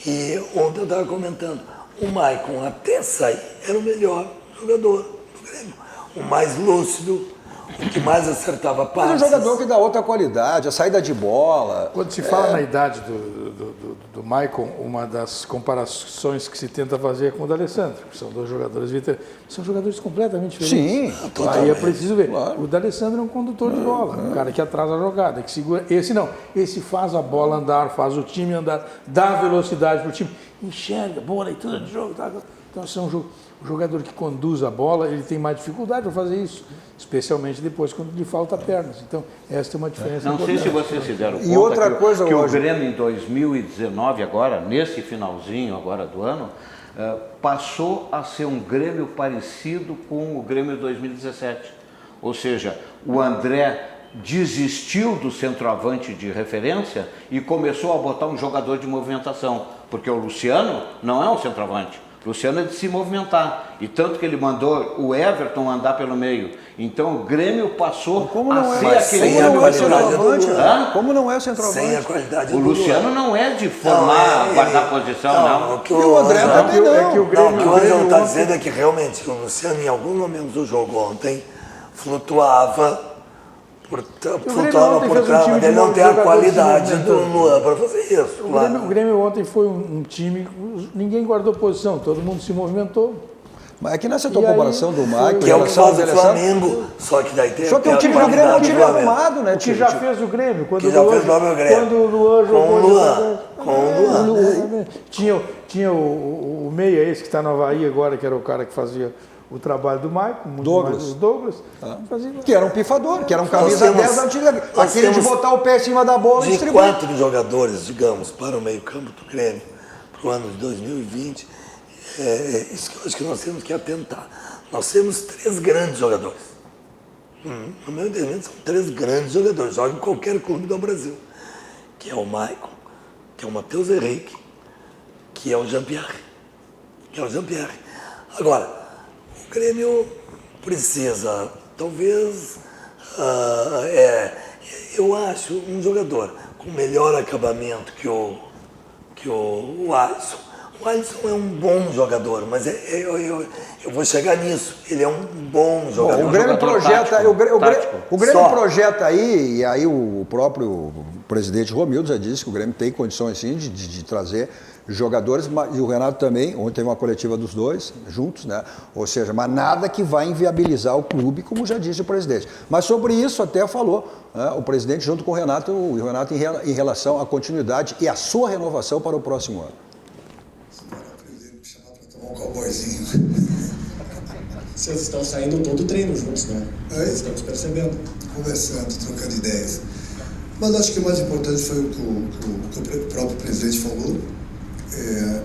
E ontem eu estava comentando, o Maicon até sair era o melhor jogador do Grêmio. O mais lúcido, o que mais acertava passes. Mas é um jogador que dá outra qualidade, a saída de bola. Quando se fala na idade do Maicon, uma das comparações que se tenta fazer é com o D'Alessandro, que são dois jogadores veteranos. São jogadores completamente diferentes. Sim, Aí é preciso ver. Claro. O D'Alessandro é um condutor de bola, um cara que atrasa a jogada, que segura. Esse não. Esse faz a bola andar, faz o time andar, dá velocidade para o time, enxerga, boa leitura de jogo. Tá? Então, esse é um jogador que conduz a bola, ele tem mais dificuldade para fazer isso, especialmente depois quando lhe falta pernas. Então, essa é uma diferença Não sei importante. se vocês se deram conta E outra coisa, que o Roger, Grêmio em 2019, agora, nesse finalzinho agora do ano, passou a ser um Grêmio parecido com o Grêmio de 2017. Ou seja, o André desistiu do centroavante de referência e começou a botar um jogador de movimentação, porque o Luciano não é um centroavante. O Luciano é de se movimentar, e tanto que ele mandou o Everton andar pelo meio. Então o Grêmio passou a ser aquele centroavante? Hã? Como não é centroavante? Sem a qualidade O do Luciano não é de formar, guardar posição, não. O que E o André também não. É que o Grêmio, o que o Ângelo está dizendo é que realmente o Luciano, em alguns momentos do jogo ontem, flutuava por trás, mas ele não tem a qualidade do Luan para fazer isso. O Grêmio ontem foi um time, ninguém guardou posição, todo mundo se movimentou. Mas é que nessa tua comparação do Maicon, Que é o que faz o Flamengo, só que daí tem. Só que o time do Grêmio é um time arrumado, né? O que já fez o Grêmio, quando Que já fez o próprio Grêmio. Quando o Luan jogou. Com o Luan. Tinha o meia esse que está na Havaí agora, que era o cara que fazia o trabalho do Maicon, muito Douglas. mais o Douglas. Que era um pifador, que era um camisa temos- 10 antiga. nós Aquele de temos botar o pé em cima da bola e De distribuir. 4 jogadores, digamos, para o meio-campo do Grêmio, para o ano de 2020, é isso que eu acho que nós temos que atentar. Nós temos 3 grandes jogadores. No meu entendimento, são 3 grandes jogadores. Jogam em qualquer clube do Brasil. Que é o Maicon, que é o Matheus Henrique, que é o Jean-Pierre. Agora, o Grêmio precisa, talvez, eu acho, um jogador com melhor acabamento que o Alisson. O Alisson é um bom jogador, mas eu vou chegar nisso. Ele é um bom jogador. Bom, o Grêmio jogador projeta, tático, o Grêmio Só. projeta aí, e aí o próprio presidente Romildo já disse que o Grêmio tem condições sim de trazer jogadores, e o Renato também, ontem teve uma coletiva dos dois, juntos, né? Ou seja, mas nada que vai inviabilizar o clube, como já disse o presidente. Mas sobre isso até falou, né, o presidente junto com o Renato em relação à continuidade e à sua renovação para o próximo ano. Um cowboyzinho. Vocês estão saindo todo o treino juntos, né? Estamos percebendo. Conversando, trocando ideias. Mas acho que o mais importante foi o que o próprio presidente falou.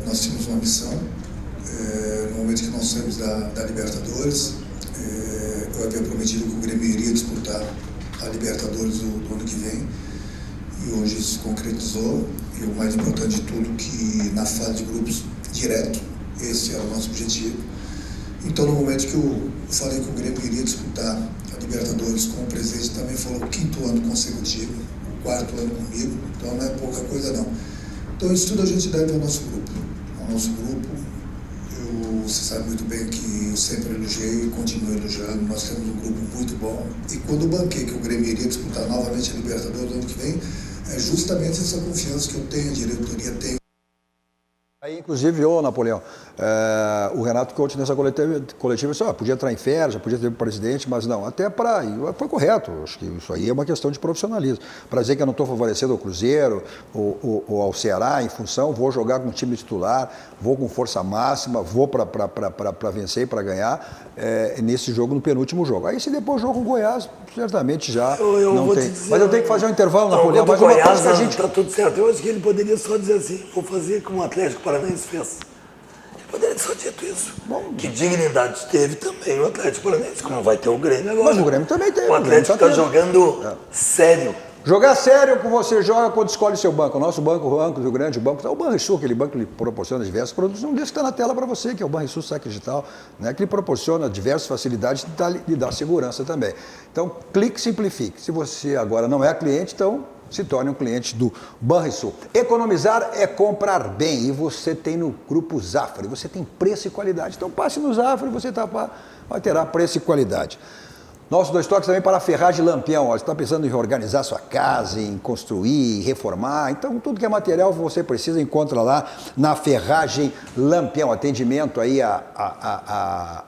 Nós tínhamos uma missão. No momento que nós saímos da Libertadores, eu havia prometido que o Grêmio iria disputar a Libertadores do ano que vem. E hoje isso se concretizou. E o mais importante de tudo, que na fase de grupos direto, esse era o nosso objetivo. Então, no momento que eu falei que o Grêmio iria disputar a Libertadores com o presidente, também falou o 5º ano consecutivo, o 4º ano comigo, então não é pouca coisa não. Então, isso tudo a gente deve ao nosso grupo. Você sabe muito bem que eu sempre elogiei e continuo elogiando, nós temos um grupo muito bom. E quando eu banquei que o Grêmio iria disputar novamente a Libertadores no ano que vem, é justamente essa confiança que eu tenho, a diretoria tem. Aí, inclusive, Napoleão, o Renato que ontem nessa coletiva disse, podia entrar em férias, podia ter o presidente, mas não, até para... Foi correto, acho que isso aí é uma questão de profissionalismo. Para dizer que eu não estou favorecendo ao Cruzeiro ou ao Ceará, em função, vou jogar com o time titular, vou com força máxima, vou para vencer e para ganhar nesse jogo, no penúltimo jogo. Aí, se depois o jogo com o Goiás, certamente já não tem. Mas eu tenho que fazer um intervalo, Napoleão, mas uma coisa que a gente... Está tudo certo. Eu acho que ele poderia só dizer assim, vou fazer como o Atlético Paranaense fez. Ele poderia ter só dito isso. Bom, que dignidade teve também o Atlético Paranaense, como vai ter o Grêmio agora. Mas o Grêmio também teve. O Atlético está jogando sério. Jogar sério que você joga quando escolhe seu banco. O nosso banco, o Rio Grande, o Banrisul, aquele banco que lhe proporciona diversos produtos, um desses que está na tela para você, que é o Banrisul Saque Digital, né, que lhe proporciona diversas facilidades e dá segurança também. Então, clique e simplifique. Se você agora não é cliente, então se torne um cliente do Banrisul. Economizar é comprar bem, e você tem no Grupo Zafari, você tem preço e qualidade. Então passe no Zafari e você vai ter preço e qualidade. Nossos 2 toques também para a Ferragem Lampião. Você está pensando em reorganizar sua casa, em construir, reformar. Então, tudo que é material você precisa, encontra lá na Ferragem Lampião. Atendimento aí a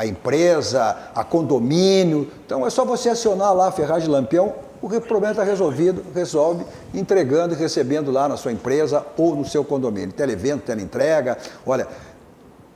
empresa, a condomínio. Então, é só você acionar lá a Ferragem Lampião. O problema está resolvido, resolve entregando e recebendo lá na sua empresa ou no seu condomínio. Televento, teleentrega. Olha,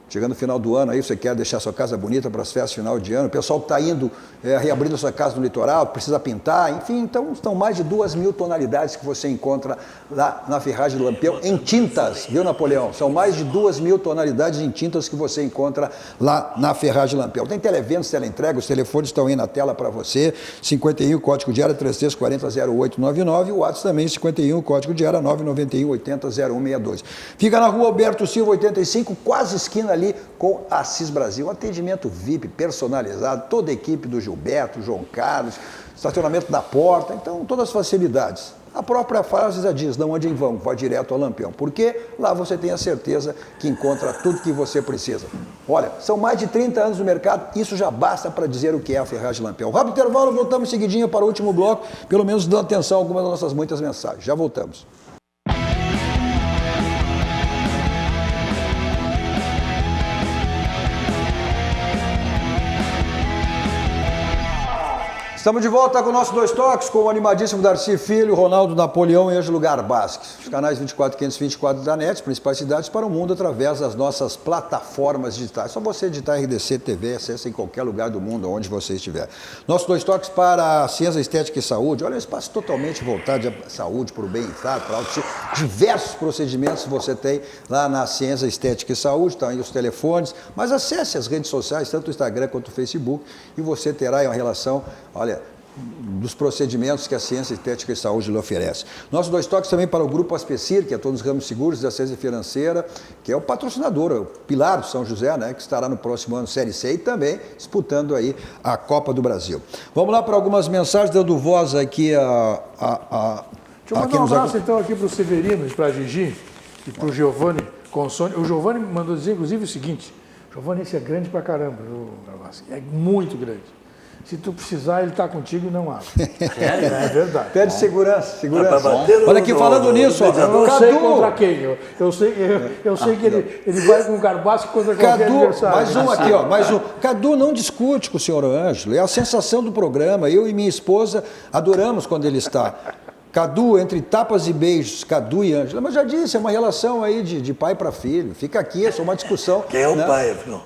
chegando no final do ano aí, você quer deixar sua casa bonita para as festas final de ano, o pessoal que está indo reabrindo a sua casa no litoral, precisa pintar, enfim, então estão mais de 2.000 tonalidades que você encontra lá na Ferragem do Lampião em tintas, viu, Napoleão? São mais de 2.000 tonalidades em tintas que você encontra lá na Ferragem do Lampião. Tem televendas, teleentrega, os telefones estão aí na tela para você, 51, código de área 3340-0899, o WhatsApp também, 51, código de área 991-80-0162. Fica na rua Alberto Silva, 85, quase esquina ali com Assis Brasil. Atendimento VIP, personalizado, toda a equipe do Gilberto, João Carlos, estacionamento da porta, então todas as facilidades. A própria frase já diz, não ande em vão, vá direto ao Lampião, porque lá você tem a certeza que encontra tudo que você precisa. Olha, são mais de 30 anos no mercado, isso já basta para dizer o que é a Ferragem Lampião. Rápido intervalo, voltamos seguidinho para o último bloco, pelo menos dando atenção a algumas das nossas muitas mensagens. Já voltamos. Estamos de volta com o nosso 2 toques, com o animadíssimo Darcy Filho, Ronaldo Napoleão e Ângelo Garbaschi. Os canais 24 524 da NET, principais cidades para o mundo, através das nossas plataformas digitais. Só você digitar RDC TV, acessa em qualquer lugar do mundo, onde você estiver. Nossos 2 toques para a ciência, estética e saúde. Olha, um espaço totalmente voltado à saúde, para o bem-estar, para diversos procedimentos que você tem lá na ciência, estética e saúde. Estão aí os telefones, mas acesse as redes sociais, tanto o Instagram quanto o Facebook, e você terá aí uma relação, olha, dos procedimentos que a ciência, estética e saúde lhe oferece. Nossos 2 toques também para o Grupo Aspecir, que é todos os ramos seguros da ciência financeira, que é o patrocinador, o pilar do São José, né, que estará no próximo ano Série C e também disputando aí a Copa do Brasil. Vamos lá para algumas mensagens, dando voz aqui Deixa eu mandar um abraço então aqui para o Severino e para a Gigi e para o Giovanni Consone. O Giovanni mandou dizer, inclusive, o seguinte: Giovanni, esse é grande pra caramba, é muito grande. Se tu precisar, ele está contigo e não abre. É verdade. Pede segurança. Olha aqui, falando nisso, eu não sei contra quem. Eu sei que ele vai com o Garbaschi contra qualquer adversário. Mais um aqui, ó. Mais um. Cadu não discute com o senhor Ângelo. É a sensação do programa. Eu e minha esposa adoramos quando ele está. Cadu, entre tapas e beijos, Cadu e Ângela. Mas já disse, é uma relação aí de pai para filho. Fica aqui, é só uma discussão. Quem é o pai, afinal?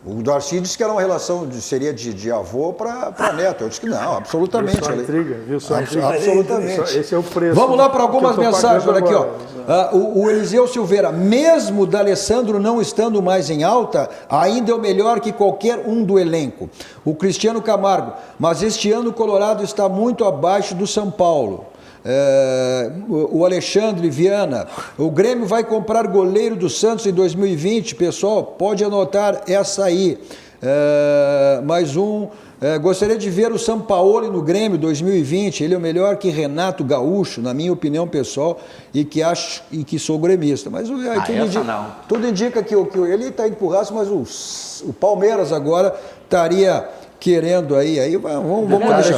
O Darcy disse que era uma relação, seria de avô para neto. Eu disse que não, absolutamente. Viu só intriga? Absolutamente. Esse é o preço. Vamos lá para algumas mensagens. Olha aqui, ó. O Eliseu Silveira, mesmo o D'Alessandro não estando mais em alta, ainda é o melhor que qualquer um do elenco. O Cristiano Camargo, mas este ano o Colorado está muito abaixo do São Paulo. O Alexandre Viana, o Grêmio vai comprar goleiro do Santos em 2020, pessoal, pode anotar essa aí. Mais um, gostaria de ver o Sampaoli no Grêmio 2020, ele é o melhor que Renato Gaúcho, na minha opinião pessoal, e que sou gremista. Mas tudo indica que ele está indo pro Racing, mas o Palmeiras agora estaria querendo aí vamos deixar.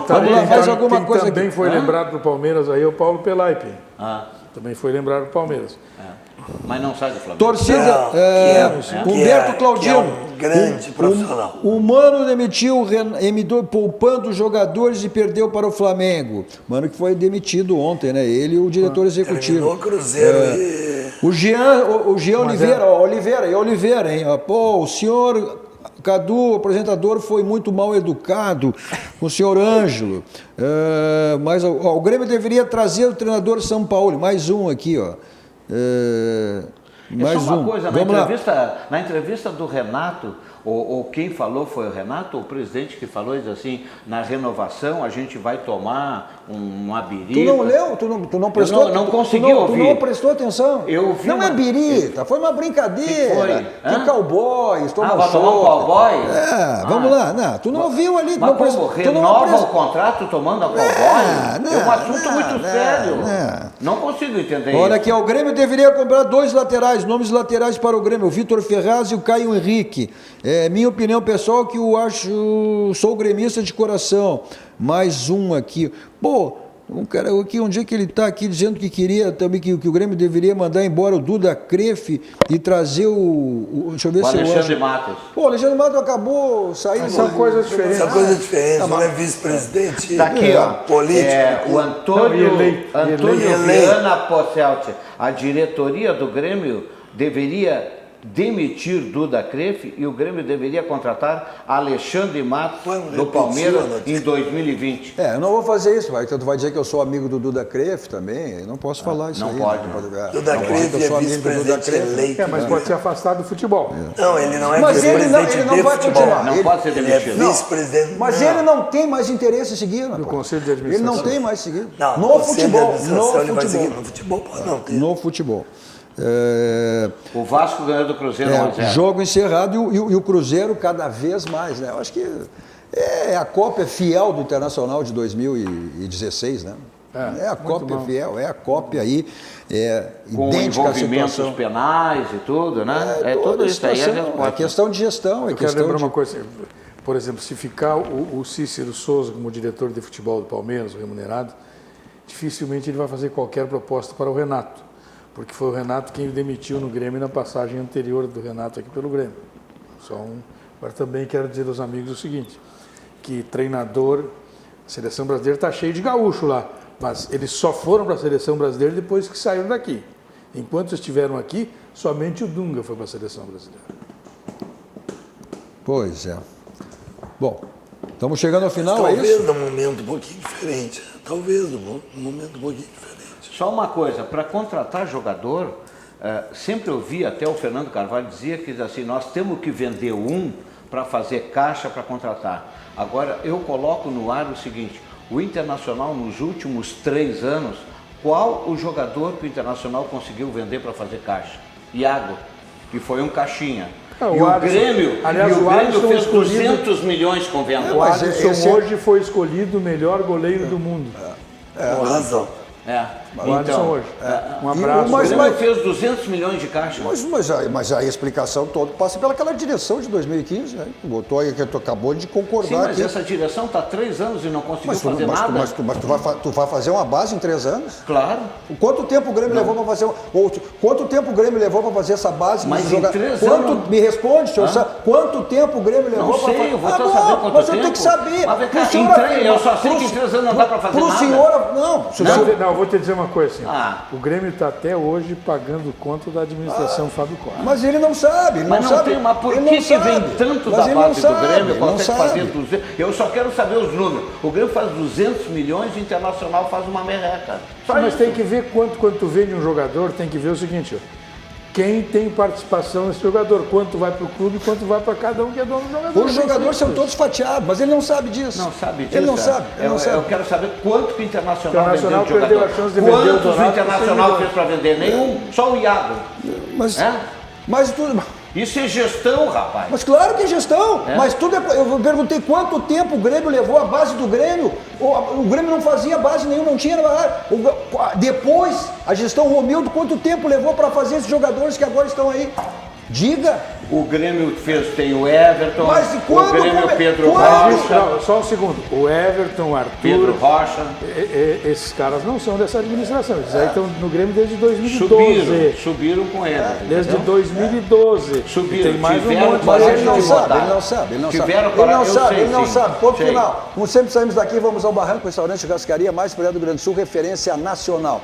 Vamos lá, mais alguma coisa aqui. Também foi lembrado para o Palmeiras aí, o Paulo Pelaipe. Também foi lembrado para o Palmeiras. Mas não sai do Flamengo. Torcida, Humberto Claudino. Um grande profissional. O Mano demitiu poupando jogadores e perdeu para o Flamengo. Mano que foi demitido ontem, né? Ele e o diretor executivo. O Cruzeiro O Jean Oliveira, hein? Pô, o senhor Cadu, o apresentador, foi muito mal educado com o senhor Ângelo. Mas o Grêmio deveria trazer o treinador São Paulo. Mais um aqui, ó. Mais uma coisa, na entrevista do Renato, ou quem falou foi o Renato, o presidente que falou, diz assim, na renovação a gente vai tomar uma birita. Tu não leu? Tu não prestou? Eu não consegui ouvir. Tu não prestou atenção? Eu vi não é birita, foi uma brincadeira. De cowboys, vai tomar um cowboy? Vamos lá. Não, tu não ouviu ali. Mas como, renova o contrato tomando a cowboy? É um assunto muito sério. Não consigo entender isso. Olha aqui, o Grêmio deveria comprar 2 laterais, mais nomes laterais para o Grêmio, o Vitor Ferraz e o Caio Henrique. Minha opinião pessoal que eu acho, sou gremista de coração. Mais um aqui. Pô, um cara aqui, onde é que ele está aqui dizendo que queria também que o Grêmio deveria mandar embora o Duda Crefe e trazer deixa eu ver se Alexandre Matos. Pô, o Alexandre Matos acabou saindo. São coisas diferentes. São coisas diferentes, não é vice-presidente. Está aqui, ó. Político. O Antônio Viana Posselt. A diretoria do Grêmio deveria demitir Duda Crefe e o Grêmio deveria contratar Alexandre Matos do Palmeiras em 2020. Eu não vou fazer isso, então tu vai dizer que eu sou amigo do Duda Crefe também, eu não posso falar isso não aí. Pode. Duda Crefe é vice-presidente eleito. Mas pode ser afastado do futebol. Não, ele não é mas vice-presidente ele não vai continuar. Não pode ser demitido. Ele é vice-presidente. Mas ele não tem mais interesse em seguir, No Conselho de Administração. Ele não tem mais seguir. Não, no futebol. No futebol pode não ter. No futebol. O Vasco ganhou do Cruzeiro 1-0. Jogo encerrado e o Cruzeiro cada vez mais, né? Eu acho que é a cópia fiel do Internacional de 2016, né? É a cópia fiel, é a cópia aí, com idêntica à envolvimentos situação. penais e tudo, né? Tudo isso aí é questão de gestão. Eu quero lembrar uma coisa, por exemplo, se ficar o Cícero Souza como diretor de futebol do Palmeiras, remunerado, dificilmente ele vai fazer qualquer proposta para o Renato. Porque foi o Renato quem o demitiu no Grêmio na passagem anterior do Renato aqui pelo Grêmio. Agora também quero dizer aos amigos o seguinte, que treinador, a seleção brasileira está cheio de gaúcho lá, mas eles só foram para a seleção brasileira depois que saíram daqui. Enquanto estiveram aqui, somente o Dunga foi para a seleção brasileira. Pois é. Bom, estamos chegando ao final, Talvez é isso? num momento um pouquinho diferente. Talvez num momento um pouquinho diferente. Só uma coisa, para contratar jogador, sempre ouvi, até o Fernando Carvalho dizia que assim, nós temos que vender um para fazer caixa para contratar. Agora, eu coloco no ar o seguinte, o Internacional nos últimos 3 anos, qual o jogador que o Internacional conseguiu vender para fazer caixa? Iago, que foi um caixinha. O Grêmio fez 200 milhões com venda. O Alisson hoje foi escolhido o melhor goleiro do mundo. Com razão. O Alisson hoje. Um abraço. O Grêmio fez 200 milhões de caixa. Mas a explicação toda passa pelaquela direção de 2015, né? Botou aí que tu acabou de concordar. Sim, mas aqui. essa direção está há 3 anos e não conseguiu fazer nada. Mas tu vai fazer uma base em 3 anos? Claro. Quanto tempo o Grêmio levou para fazer quanto tempo o Grêmio levou para fazer essa base? Mas em 3 anos... Me responde, senhor. Quanto tempo o Grêmio levou para fazer? Não sei, eu vou saber quanto mas tempo. eu tenho que saber. Mas eu só sei que em 3 anos não dá para fazer nada. Não, eu vou te dizer uma coisa assim. O Grêmio está até hoje pagando conta da administração Fábio Costa. Mas ele não sabe. Mas por que vem tanto da base do Grêmio? Consegue fazer 200? Eu só quero saber os números. O Grêmio faz 200 milhões, o Internacional faz uma merreca. Mas tem que ver quanto tu vende um jogador, tem que ver o seguinte, quem tem participação nesse jogador, quanto vai para o clube e quanto vai para cada um que é dono do jogador. Os jogadores são todos fatiados, mas ele não sabe disso. Não sabe disso. Ele não sabe. Eu quero saber quanto que o Internacional vendeu de perdeu jogador. a chance de vender o Quantos o Donato, Internacional fez para vender? Nenhum. Só o Iago. Mas tudo... Isso é gestão, rapaz. Mas claro que é gestão. Mas tudo é... Eu perguntei quanto tempo o Grêmio levou a base do Grêmio. O Grêmio não fazia base nenhuma, não tinha. Depois, a gestão Romildo, quanto tempo levou para fazer esses jogadores que agora estão aí? Diga. O Grêmio tem o Everton, o Grêmio Pedro Rocha. Só um segundo. O Everton, o Arthur... Pedro Rocha. Esses caras não são dessa administração. Eles aí estão no Grêmio desde 2012. Subiram com ele. Desde 2012. Subiram. Tem mais um Tiveram monte. Mas coragem ele não de sabe, votar. ele não sabe. Ele não Sei, sabe. Ponto sei. final. Como sempre saímos daqui, vamos ao Barranco, restaurante Churrascaria mais perto do Grande do Sul, referência nacional.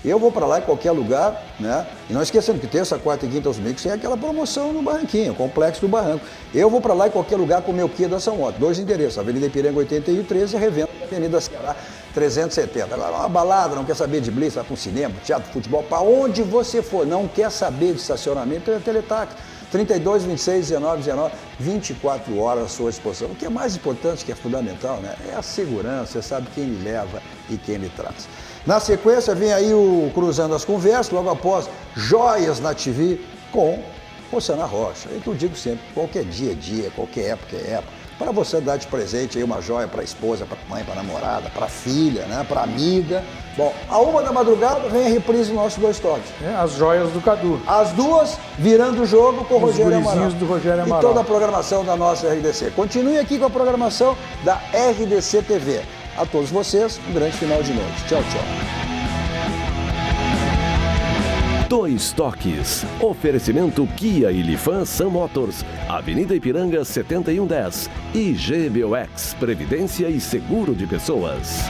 Eu vou para lá em qualquer lugar, né? E não esquecendo que terça, quarta e quinta aos domingos tem aquela promoção no Barranquinho, Complexo do Barranco. Eu vou para lá em qualquer lugar com o meu Kia da São Otto. 2 endereços, Avenida Ipiranga 8113 e revenda Avenida Ceará 370. Agora, uma balada, não quer saber de blitz, vai para um cinema, teatro, futebol, para onde você for, não quer saber de estacionamento, é teletaxi. 32, 26, 19, 19, 24 horas à sua disposição. O que é mais importante, que é fundamental, né? É a segurança, você sabe quem lhe leva e quem lhe traz. Na sequência, vem aí o Cruzando as Conversas, logo após Joias na TV com Rosana Rocha. É que eu digo sempre, qualquer dia é dia, qualquer época é época. para você dar de presente aí uma joia para a esposa, para a mãe, para a namorada, para a filha, né? Para a amiga. Bom, à 1h vem a reprise do nosso Dois Toques. As joias do Cadu. As duas virando o jogo com o Rogério Amaral. Do Rogério Amaral. E toda a programação da nossa RDC. Continue aqui com a programação da RDC TV. A todos vocês, um grande final de noite. Tchau, tchau. Dois Toques. Oferecimento Kia e Lifan Sam Motors. Avenida Ipiranga 7110. E GBOX. Previdência e Seguro de Pessoas.